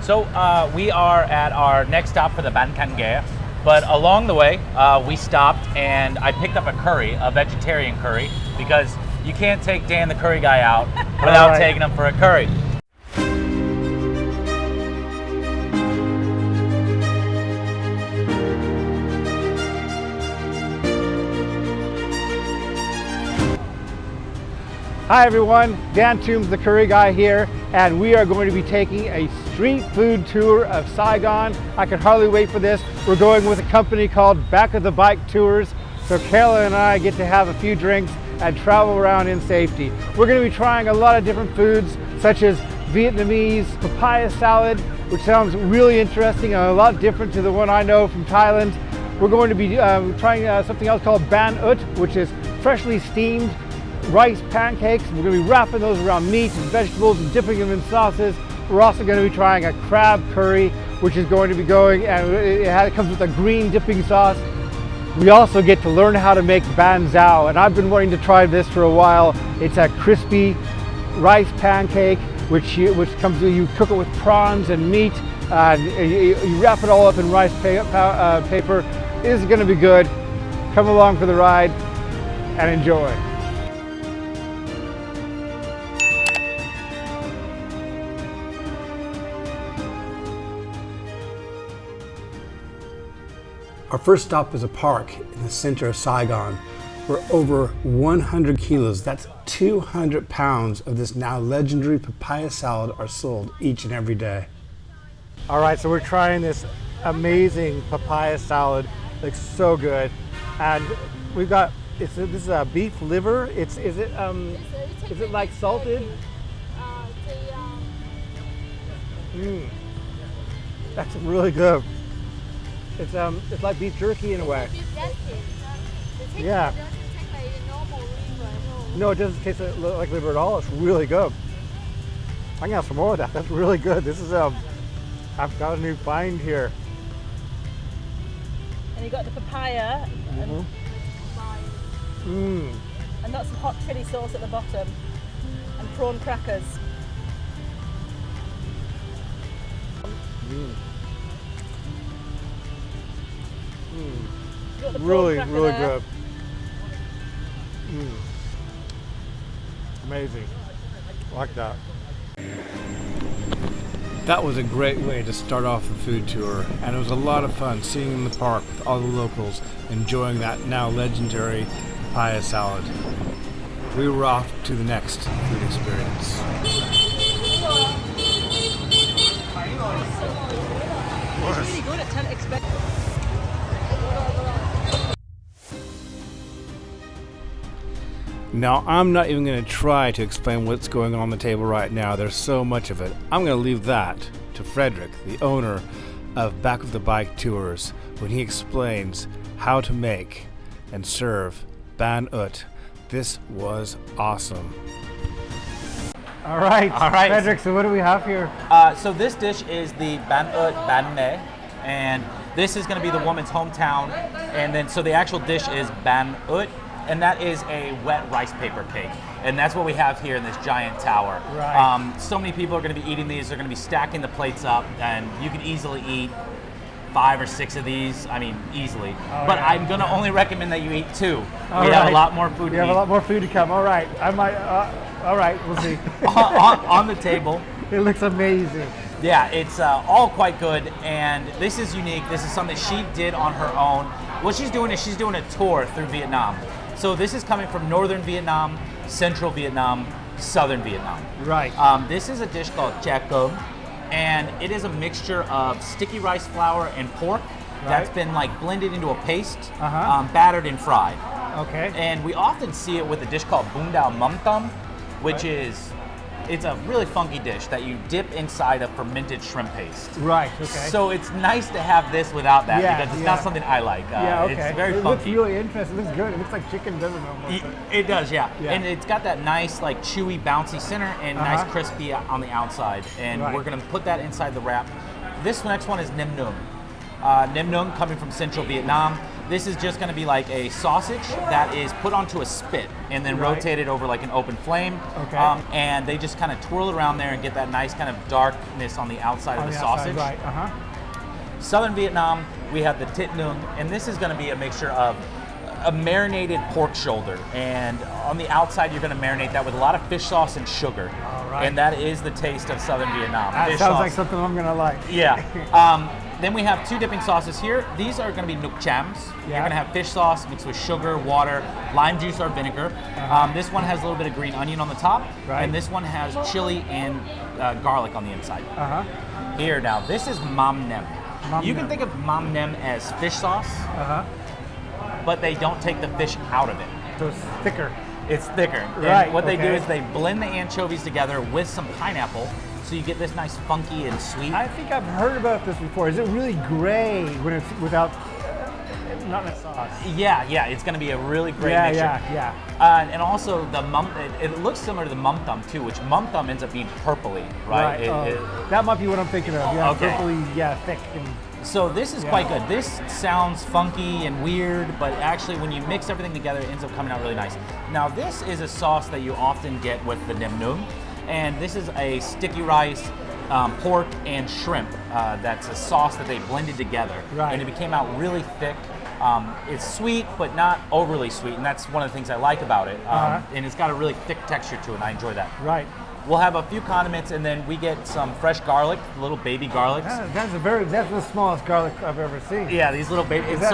So we are at our next stop for the Banh Canh Ghe, but along the way we stopped and I picked up a curry, a vegetarian curry, because you can't take Dan the curry guy out without taking him for a curry. Hi everyone, Dan Toombs, the curry guy here, and we are going to be taking a street food tour of Saigon. I can hardly wait for this. We're going with a company called Back of the Bike Tours, so Kayla and I get to have a few drinks and travel around in safety. We're going to be trying a lot of different foods, such as Vietnamese papaya salad, which sounds really interesting and a lot different to the one I know from Thailand. We're going to be trying something else called Banh Ut, which is freshly steamed rice pancakes. We're going to be wrapping those around meat and vegetables and dipping them in sauces. We're also going to be trying a crab curry, which is going to be going, and it comes with a green dipping sauce. We also get to learn how to make ban zhao, and I've been wanting to try this for a while. It's a crispy rice pancake, which comes, you cook it with prawns and meat, and you wrap it all up in rice paper. It is going to be good. Come along for the ride and enjoy. Our first stop is a park in the center of Saigon, where over 100 kilos, that's 200 pounds of this now legendary papaya salad are sold each and every day. All right, so we're trying this amazing papaya salad. Looks so good. And we've got, this is a beef liver. Is it like salted? That's really good. It's like beef jerky in a way. Yeah. No, it doesn't taste like liver at all. It's really good. I can have some more of that. That's really good. This is I've got a new find here. And you got the papaya. And that's some hot chili sauce at the bottom. And prawn crackers. Really good. Amazing. I like that. That was a great way to start off the food tour, and it was a lot of fun seeing in the park with all the locals enjoying that now legendary papaya salad. We were off to the next food experience. It's really good. I didn't expect. Now, I'm not even going to try to explain what's going on the table right now. There's so much of it. I'm going to leave that to Frederick, the owner of Back of the Bike Tours, when he explains how to make and serve Banh Ut. This was awesome. All right, Frederick, so what do we have here? So this dish is the Banh Ut Banh Mae, and this is going to be the woman's hometown. And then, so the actual dish is Banh Ut, and that is a wet rice paper cake. And that's what we have here in this giant tower. Right. So many people are going to be eating these. They're going to be stacking the plates up, and you can easily eat 5 or 6 of these. I mean, easily. But I'm going to only recommend that you eat 2. We have a lot more food to eat. We have a lot more food to come. All right. I might. All right. We'll see. on the table. It looks amazing. Yeah, it's all quite good, and this is unique. This is something she did on her own. What she's doing is she's doing a tour through Vietnam. So this is coming from northern Vietnam, central Vietnam, southern Vietnam. Right. This is a dish called chả cơm, and it is a mixture of sticky rice flour and pork that's been like blended into a paste, battered and fried. Okay. And we often see it with a dish called bún đào mắm tôm, which is, it's a really funky dish that you dip inside a fermented shrimp paste. Right, okay. So it's nice to have this without that because it's not something I like. It's very It funky. looks really interesting. It looks good. It looks like chicken, doesn't it? Almost. It does, yeah. And it's got that nice, like, chewy, bouncy center and nice crispy on the outside. And we're going to put that inside the wrap. This next one is nem num. Nem Nung coming from central Vietnam. This is just going to be like a sausage that is put onto a spit and then Right. rotated over like an open flame. Okay. And they just kind of twirl around there and get that nice kind of darkness on the outside of the sausage. Right. Southern Vietnam, we have the Tit Nung, and this is going to be a mixture of a marinated pork shoulder, and on the outside you're going to marinate that with a lot of fish sauce and sugar. All right. And that is the taste of Southern Vietnam. That Fish sounds sauce. like something I'm gonna like. Yeah. Then we have two dipping sauces here. These are going to be nuoc chams. You're Yeah. going to have fish sauce mixed with sugar, water, lime juice, or vinegar. This one has a little bit of green onion on the top, Right. and this one has chili and garlic on the inside. Uh-huh. Here now, this is mam nem. Mam You can nem. think of mam nem as fish sauce, Uh-huh. but they don't take the fish out of it. So it's thicker. It's thicker. Right, And what they do okay. is they blend the anchovies together with some pineapple, so you get this nice funky and sweet. I think I've heard about this before. Is it really gray when it's without, not in a sauce? Yeah, it's going to be a really great Yeah, mixture. yeah. And also the it looks similar to the mum thum too, which mum thum ends up being purpley, right? That might be what I'm thinking of. Yeah, Okay. purpley, yeah, thick. And, So this is quite good. This sounds funky and weird, but actually when you mix everything together, it ends up coming out really nice. Now this is a sauce that you often get with the Nem Nung, and this is a sticky rice, pork, and shrimp. That's a sauce that they blended together, Right. and it came out really thick. It's sweet, but not overly sweet, and that's one of the things I like about it. And it's got a really thick texture to it, and I enjoy that. right. We'll have a few condiments, and then we get some fresh garlic, little baby garlics. That's the smallest garlic I've ever seen. Yeah, these little baby. that-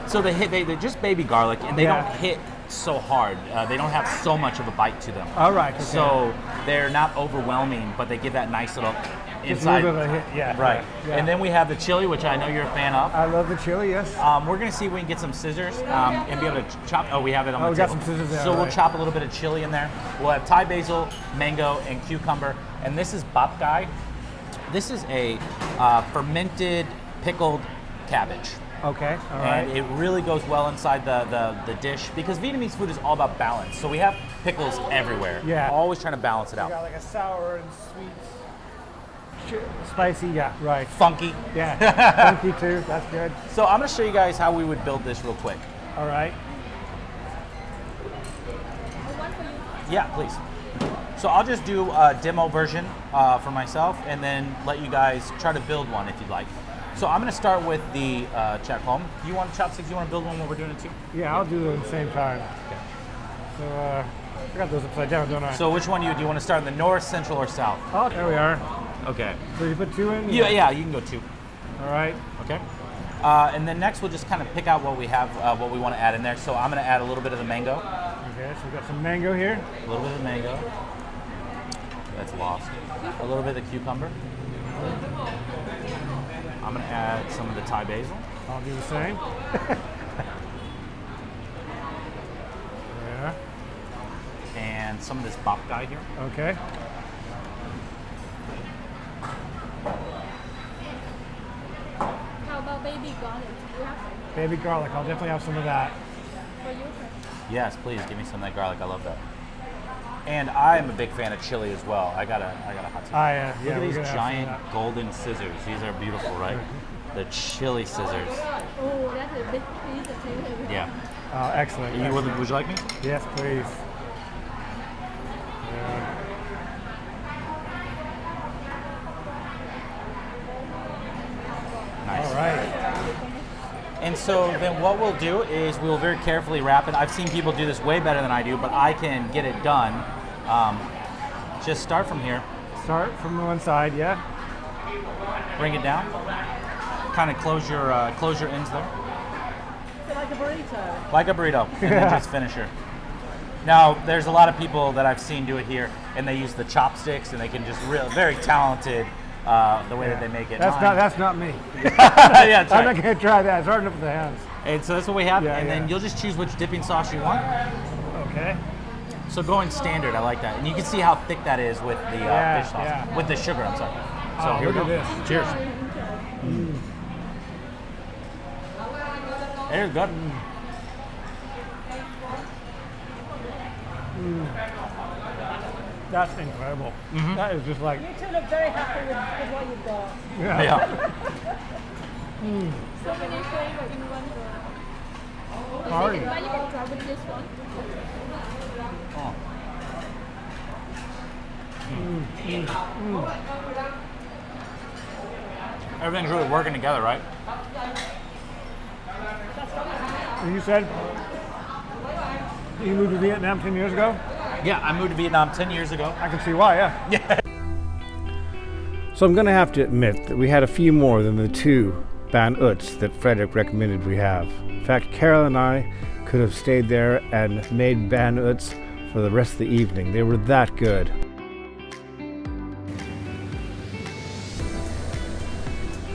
So they're just baby garlic, and they Yeah. don't hit so hard. They don't have so much of a bite to them. All right. Okay. So they're not overwhelming, but they give that nice little Just inside. a little bit of a hit, yeah. Right. Yeah. And then we have the chili, which I know you're a fan of. I love the chili, yes. We're gonna see if we can get some scissors and be able to chop. Oh, we have it on the we got table. some scissors there, So we'll right. chop a little bit of chili in there. We'll have Thai basil, mango, and cucumber. And this is bap gai. This is a fermented pickled cabbage. Okay, all right. And it really goes well inside the dish because Vietnamese food is all about balance. So we have pickles everywhere. Yeah. Always trying to balance it out. Got like a sour and sweet, spicy, yeah, right. Funky. Yeah, funky too, that's good. So I'm gonna show you guys how we would build this real quick. All right. Yeah, please. So I'll just do a demo version for myself and then let you guys try to build one if you'd like. So I'm gonna start with the chak hom. You want chopsticks? You wanna build one while we're doing it too? Yeah, I'll do it at the same time. So, I got those upside down, don't I? So which one do you want to start in the north, central, or south? Oh, there we are. Okay. So you put two in? Yeah, you can go two. All right. Okay. And then next we'll just kind of pick out what we have, what we want to add in there. So I'm going to add a little bit of the mango. Okay, so we got some mango here. A little bit of the mango. That's lost. A little bit of the cucumber. I'm going to add some of the Thai basil. I'll do the same. Yeah. And some of this bap gai here. Okay. How about baby garlic? Do you have some Baby garlic. I'll definitely have some of that. for you? Yes, please give me some of that garlic. I love that. And I'm a big fan of chili as well. I got a hot tip. Yeah, Look at we're these gonna have some of giant that. golden scissors. These are beautiful, right? The chili scissors. Oh, that's a big piece of chili. Yeah. Oh, excellent. excellent. Would you like me? Yes, please. Yeah. Nice. All right. And so then what we'll do is we'll very carefully wrap it. I've seen people do this way better than I do, but I can get it done. Just start from here, Start from the one side, yeah. bring it down, kind of close your ends there, Is it like a burrito? like a burrito, and then just finish her. Now, there's a lot of people that I've seen do it here, and they use the chopsticks, and they can just very talented the way that they make it. That's not me. Yeah, that's I'm right. not gonna try that. It's hard enough with the hands. And so that's what we have, Yeah, and then yeah. you'll just choose which dipping sauce you want. Okay. So going standard, I like that. And you can see how thick that is with the Yeah, fish sauce. yeah. With the sugar, I'm sorry. So Oh, here we look go. at this. Cheers. There's good. That's incredible. That is just like, You two look very happy with what you've got. yeah. Yeah. So many flavors in one roll. Sorry. You can try with this one. Everything's really working together, right? And you said you moved to Vietnam 10 years ago? Yeah, I moved to Vietnam 10 years ago. I can see why, yeah. Yeah. So I'm going to have to admit that we had a few more than the 2 Banh Uts that Frederick recommended we have. In fact, Carol and I could have stayed there and made Banh Uts for the rest of the evening. They were that good.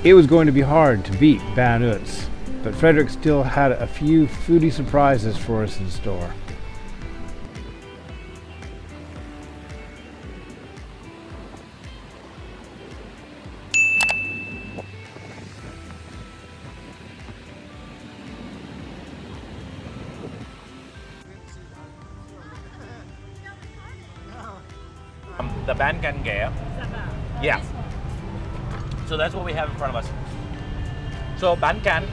It was going to be hard to beat Banh Uts, but Frederick still had a few foodie surprises for us in store. The Banh Canh Ghe. Yeah. So that's what we have in front of us. So Banh Canh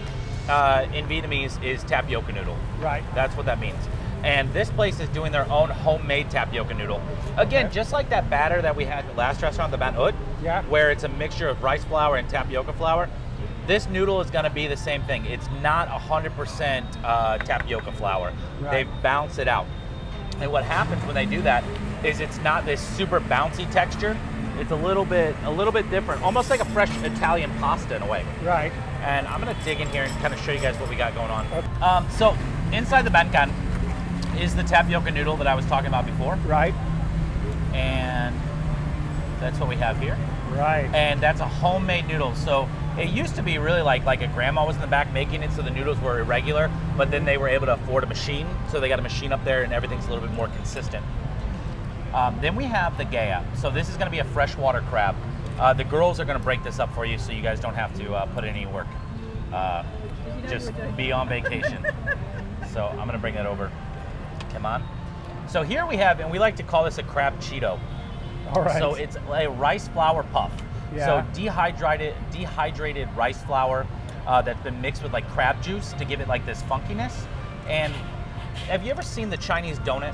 in Vietnamese is tapioca noodle. Right. That's what that means. And this place is doing their own homemade tapioca noodle. Again, Okay. just like that batter that we had at the last restaurant, the Banh Ut, Yeah. where it's a mixture of rice flour and tapioca flour, this noodle is going to be the same thing. It's not 100% tapioca flour. Right. They've balanced it out. And what happens when they do that is it's not this super bouncy texture. It's a little bit different, almost like a fresh Italian pasta in a way. Right. And I'm gonna dig in here and kind of show you guys what we got going on. So inside the Banh Canh is the tapioca noodle that I was talking about before, Right. and that's what we have here. Right. And that's a homemade noodle. So it used to be really like a grandma was in the back making it, so the noodles were irregular, but then they were able to afford a machine, so they got a machine up there and everything's a little bit more consistent. Then we have the ghe. So this is gonna be a freshwater crab. The girls are gonna break this up for you so you guys don't have to put in any work. Just be on vacation. So I'm gonna bring that over. Come on. So here we have, and we like to call this a crab Cheeto. All right. So it's a rice flour puff. Yeah. So dehydrated rice flour that's been mixed with like crab juice to give it like this funkiness. And have you ever seen the Chinese donut?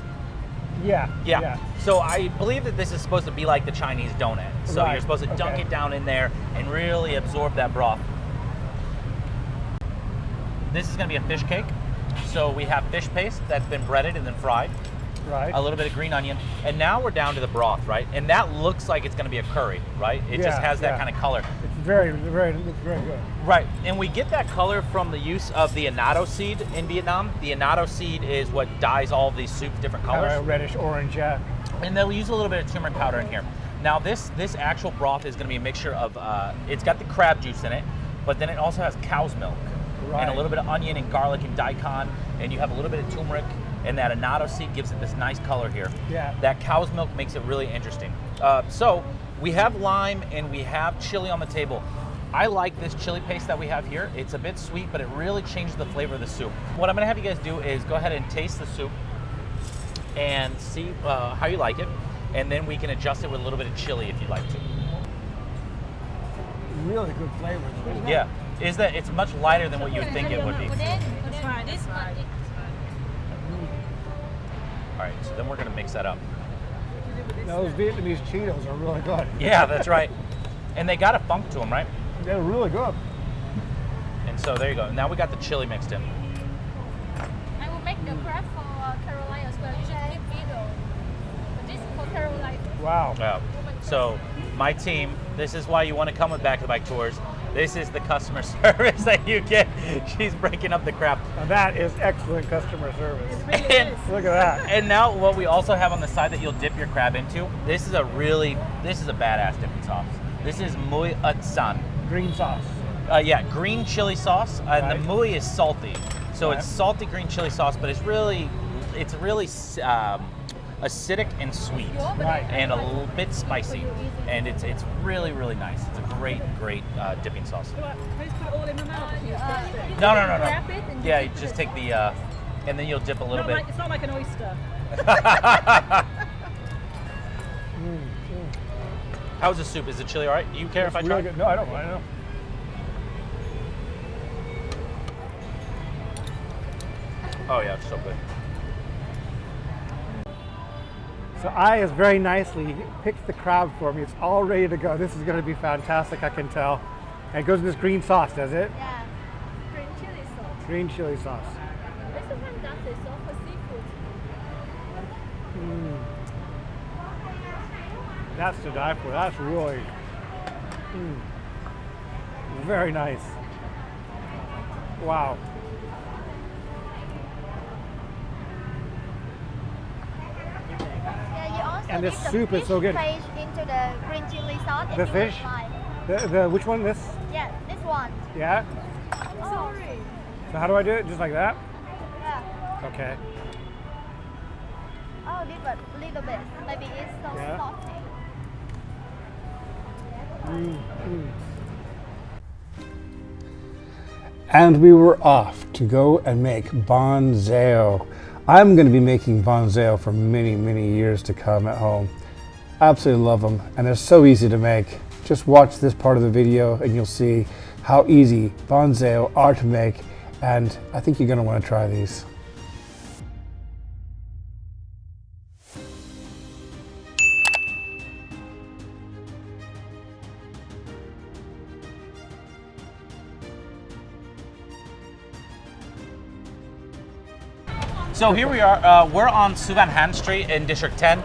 Yeah. Yeah. So I believe that this is supposed to be like the Chinese donut. So Right. you're supposed to dunk Okay. it down in there and really absorb that broth. This is going to be a fish cake. So we have fish paste that's been breaded and then fried. Right. A little bit of green onion, and now we're down to the broth, right? And that looks like it's going to be a curry, right? It just Yeah, has that yeah. kind of color. It's very good. Right, and we get that color from the use of the annatto seed in Vietnam. The annatto seed is what dyes all of these soups different colors. Reddish orange, yeah. And they'll use a little bit of turmeric powder in here. Now this actual broth is going to be a mixture of, it's got the crab juice in it, but then it also has cow's milk. Right. And a little bit of onion and garlic and daikon, and you have a little bit of turmeric, and that annatto seed gives it this nice color here. Yeah. That cow's milk makes it really interesting. So we have lime and we have chili on the table. I like this chili paste that we have here. It's a bit sweet, but it really changes the flavor of the soup. What I'm gonna have you guys do is go ahead and taste the soup and see how you like it, and then we can adjust it with a little bit of chili if you'd like to. Really good flavor. Yeah, is that it's much lighter than what you would think it would be. It's fine. It's fine. All right, so then we're gonna mix that up. Those Vietnamese Cheetos are really good. Yeah, that's right. And they got a funk to them, right? They're really good. And so there you go. Now we got the chili mixed in. I will make the crab for Caroline as well. You should keep video. But this is for Caroline. Wow. Yeah. So my team, this is why you want to come with Back to the Bike Tours. This is the customer service that you get. She's breaking up the crap. Now that is excellent customer service. And, Look at that. and now what we also have on the side that you'll dip your crab into, this is a badass dipping sauce. This is Mui Ut San. Green sauce. Yeah, green chili sauce, and Right. the mui is salty. So Right. it's salty green chili sauce, but it's really acidic and sweet, Right. and a little bit spicy, and it's really nice. It's a great dipping sauce. Please put it all in my mouth. No. Wrap it and Yeah, you just take the, and then you'll dip a little bit. It's not like an oyster. How's the soup? Is the chili all right? Do you care if I try? Really good. No, I don't. Oh yeah, it's so good. So Ai has very nicely picked the crab for me. It's all ready to go. This is going to be fantastic, I can tell. And it goes in this green sauce, does it? Yeah. Green chili sauce. Green chili sauce. This is fantastic sauce for seafood. That's to die for. That's really very nice. Wow. Yeah, you also And this dip the soup is fish so good. paste into the green chili sauce. if The you fish? would like. The which one? This? Yeah, this one. Yeah. Sorry. So how do I do it? Just like that? Yeah. Okay. Oh, little bit. Maybe it's so Yeah. salty. And we were off to go and make banh xeo. I'm going to be making banh xeo for many, many years to come at home. Absolutely love them, and they're so easy to make. Just watch this part of the video and you'll see how easy banh xeo are to make, and I think you're going to want to try these. So here we are, we're on Suvan Han Street in District 10.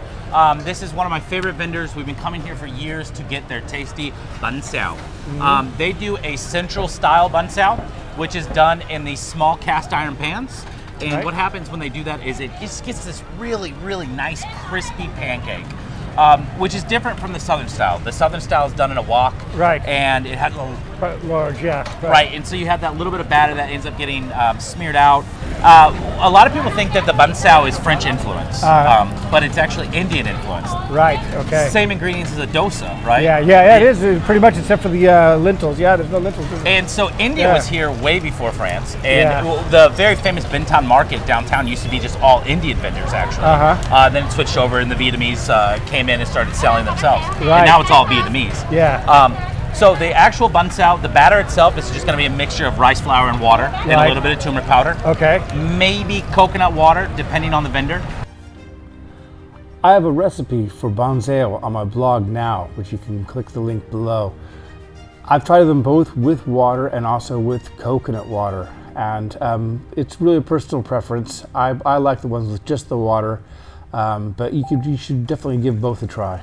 This is one of my favorite vendors. We've been coming here for years to get their tasty banh xeo. They do a central style banh xeo, which is done in these small cast iron pans. And Right. what happens when they do that is it just gets this really, really nice crispy pancake. Which is different from the southern style. The southern style is done in a wok, Right. and it has a little, Quite large, yeah. right, and so you have that little bit of batter that ends up getting smeared out. A lot of people think that the banh xeo is French influence, but it's actually Indian influence. Right, okay. Same ingredients as a dosa, right? Yeah, it is pretty much except for the lentils. Yeah, there's no lentils. is there? And so India Yeah. was here way before France, and Yeah. the very famous Bintan market downtown used to be just all Indian vendors, actually. Then it switched over, and the Vietnamese came in and started selling themselves. Right. And now it's all Vietnamese. Yeah. So the actual banh xeo, the batter itself is just going to be a mixture of rice flour and water, and a Right. little bit of turmeric powder. Okay. Maybe coconut water, depending on the vendor. I have a recipe for banh xeo on my blog now, which you can click the link below. I've tried them both with water and also with coconut water, and it's really a personal preference. I like the ones with just the water, but you should definitely give both a try.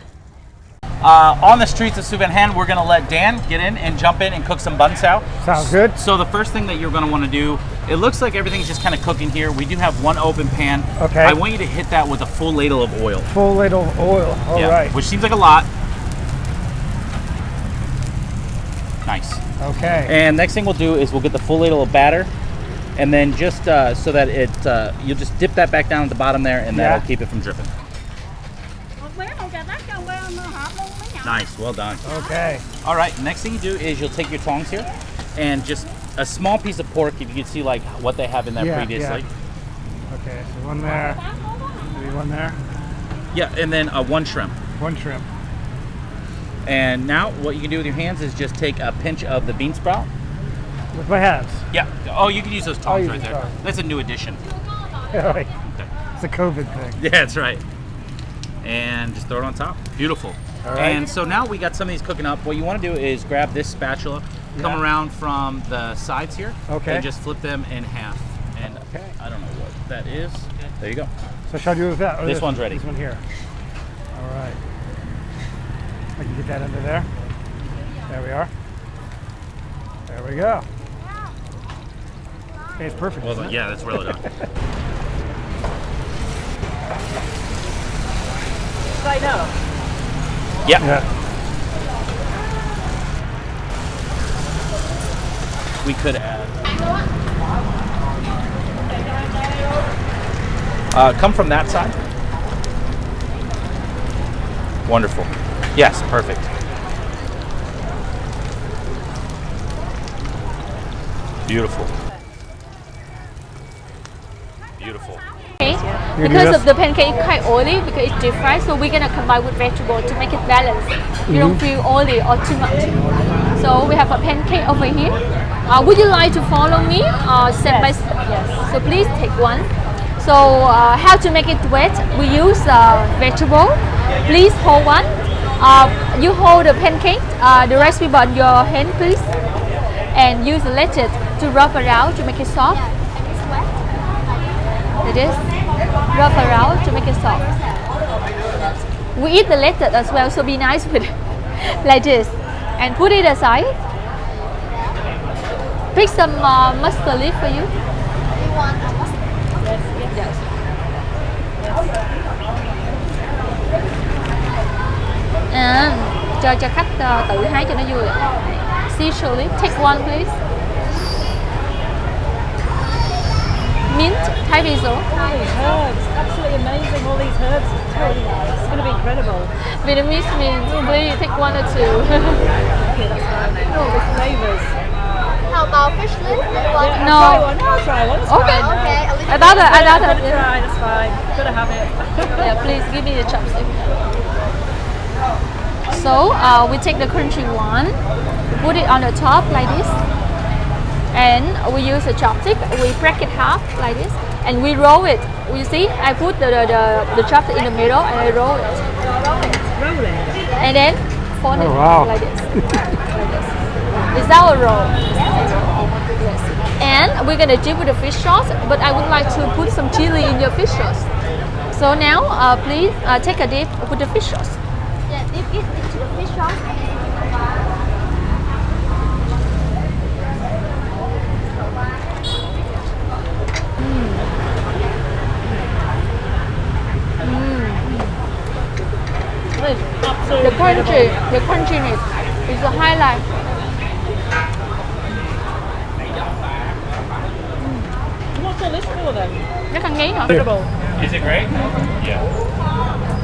On the streets of Suvan Han, we're going to let Dan get in and jump in and cook some banh xeo. Sounds good. So the first thing that you're going to want to do, it looks like everything's just kind of cooking here. We do have one open pan. Okay. I want you to hit that with a full ladle of oil. Full ladle of oil. All right. Which seems like a lot. Nice. Okay. And next thing we'll do is we'll get the full ladle of batter, and then just so that it, you'll just dip that back down at the bottom there, and that'll keep it from dripping. Nice, well done. Okay. All right, next thing you do is you'll take your tongs here, and just a small piece of pork, if you can see like what they have in there previously. Okay, so one there. Maybe one there. Yeah, and then one shrimp. One shrimp. And now what you can do with your hands is just take a pinch of the bean sprout. With my hands. Yeah. Oh, you can use those tongs use right the there. tongs. That's a new addition. Yeah, right. Okay. It's a COVID thing. Yeah, that's right. And just throw it on top. Beautiful. All right. And so now we got some of these cooking up. What you want to do is grab this spatula, come around from the sides here, Okay. and just flip them in half. And Okay. I don't know what that is. There you go. So should I do it with that? Or This one's ready. This one here. All right. I can get that under there. There we are. There we go. Okay, it's perfect. Well isn't done. it? Yeah, that's really done. Right now. Yeah. Yeah. We could add. Come from that side. Wonderful. Yes, perfect. Beautiful. Beautiful. Okay. You do Because this? of the pancake quite oily, because it's deep fried, so we're gonna combine with vegetable to make it balanced. You don't feel oily or too much. So we have a pancake over here. Would you like to follow me step by step? Yes. So please take one. So how to make it wet? We use vegetable. Please hold one. You hold the pancake, the rice paper on your hand, please, and use the lettuce to rub around to make it soft. Like this. Rub around to make it soft. We eat the lettuce as well, so be nice with it. Like this, and put it aside. Pick some mustard leaf for you. You want mustard? Yes. Cho khách tự hái cho nó vui. Caesar leaf, take one please. Mint, Thai basil. All these herbs, absolutely amazing. All these herbs, totally nice. It's going to be incredible. Vietnamese mint, please take one or two. Okay, that's fine. All the flavors. How about fish leaf? Yeah, No. I'll try one. It's Okay. fine. Okay, a little I thought Gotta try, that's fine. Gotta have it. Yeah, please give me the chopstick. So we take the crunchy one, put it on the top like this, and we use a chopstick. We break it half like this, and we roll it. You see, I put the chopstick in the middle, and I roll it, Rolling. and then fold it wow. like this. Like this. Is that a roll? Yes. And we're gonna dip with the fish sauce, but I would like to put some chili in your fish sauce. So now, please take a dip with the fish sauce. Yeah, dip it into the fish sauce. It's absolutely The crunchiness is the highlight. What's all this for then? Nó càng ngấy hả? Incredible. Is it great? Yeah.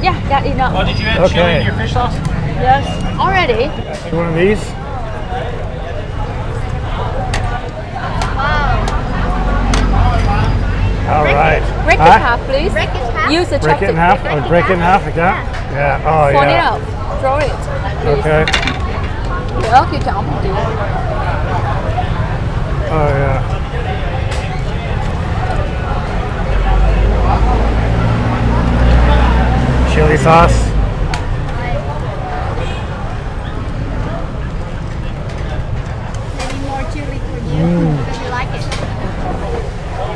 Yeah, that enough. Oh, did you add Okay. chili in your fish sauce? Yes. Already? You one of these? All right. Break it half, please. Break it half. Use the Break it in chopstick. half. Oh, break it in half like that? Yeah. Oh, Fold it yeah. out. Throw it. Please. Okay. Để ớt vô trọng một tí. Oh, yeah. Chili sauce. Maybe more chili for you. Because you like it.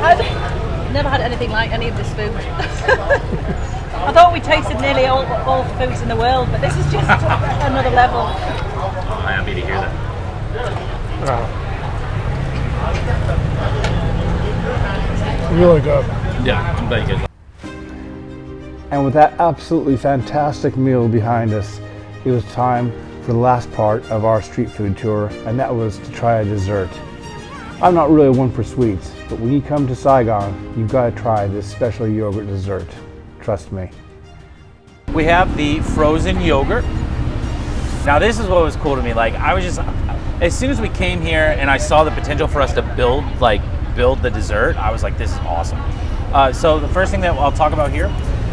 I've never had anything like any of this food. I thought we tasted nearly all the foods in the world, but this is just another level. I'm happy to hear that. Really good. Yeah, I'm very good. And with that absolutely fantastic meal behind us, it was time for the last part of our street food tour, and that was to try a dessert. I'm not really one for sweets, but when you come to Saigon, you've got to try this special yogurt dessert. Trust me. We have the frozen yogurt. Now this is what was cool to me. Like I was just, as soon as we came here and I saw the potential for us to build the dessert, I was like, this is awesome. So the first thing that I'll talk about here,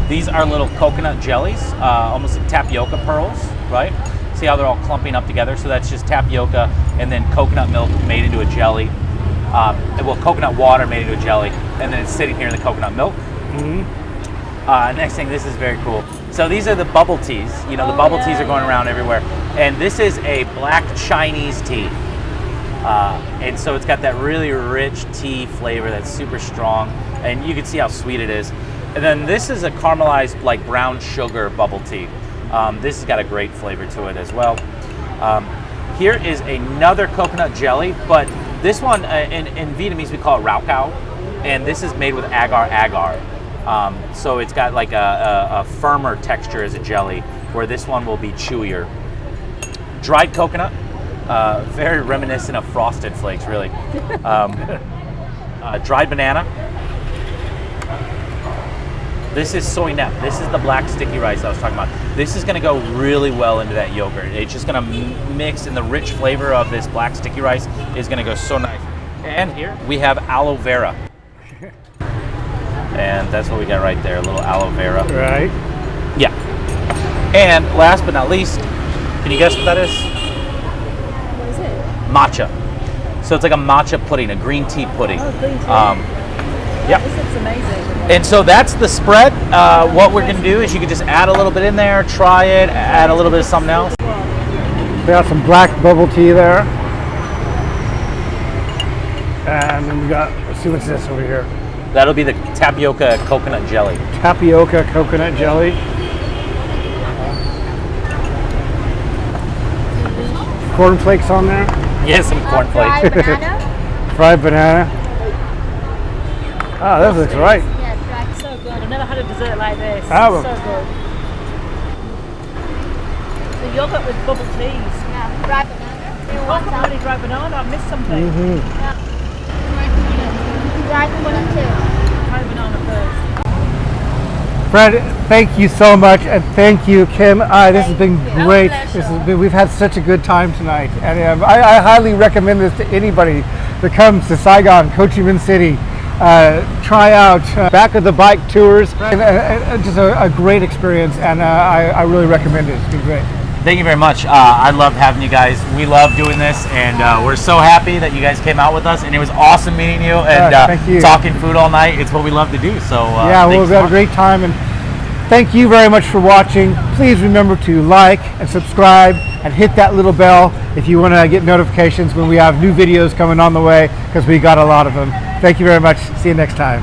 these are little coconut jellies, almost like tapioca pearls, right? See how they're all clumping up together? So that's just tapioca and then coconut milk made into a jelly. Well, coconut water made into a jelly, and then it's sitting here in the coconut milk. Next thing, this is very cool. So these are the bubble teas. You know, the bubble teas are going around everywhere. And this is a black Chinese tea. And so it's got that really rich tea flavor that's super strong. And you can see how sweet it is. And then this is a caramelized, like brown sugar bubble tea. This has got a great flavor to it as well. Here is another coconut jelly, but this one, in Vietnamese, we call it rau cao. And this is made with agar-agar. So it's got like a firmer texture as a jelly, where this one will be chewier. Dried coconut, very reminiscent of Frosted Flakes, really. Dried banana. This is soy nap. This is the black sticky rice I was talking about. This is gonna go really well into that yogurt. It's just gonna mix, and the rich flavor of this black sticky rice is gonna go so nice. And here we have aloe vera. And that's what we got right there, a little aloe vera. Right. Yeah. And last but not least, can you guess what that is? What is it? Matcha. So it's like a matcha pudding, a green tea pudding. Oh, green tea. Yep. This looks amazing. And so that's the spread. What we're gonna do is you can just add a little bit in there, try it, add a little bit of something else. We got some black bubble tea there. And then we got, let's see what's this over here. That'll be the tapioca coconut jelly. Tapioca coconut jelly. Cornflakes on there. Yes, some cornflakes. Fried banana. Fried banana. Oh, this looks right. Yeah, fried. So good. I've never had a dessert like this. Oh. So good. The yogurt with bubble teas. Yeah, fried banana. You want Probably some? dried banana. I've missed something. Fried banana too. Dried banana first. Fred, thank you so much, and thank you, Kim. This has been great. This has been, we've had such a good time tonight, and I highly recommend this to anybody that comes to Saigon, Ho Chi Minh City. Try out Back of the Bike tours, and just a great experience, and I really recommend it. It's been great. Thank you very much. I loved having you guys. We love doing this, and we're so happy that you guys came out with us. And it was awesome meeting you and thank you. talking food all night. It's what we love to do. So Yeah, well, thanks we've so had a much. great time, and thank you very much for watching. Please remember to like and subscribe and hit that little bell if you want to get notifications when we have new videos coming on the way, because we got a lot of them. Thank you very much. See you next time.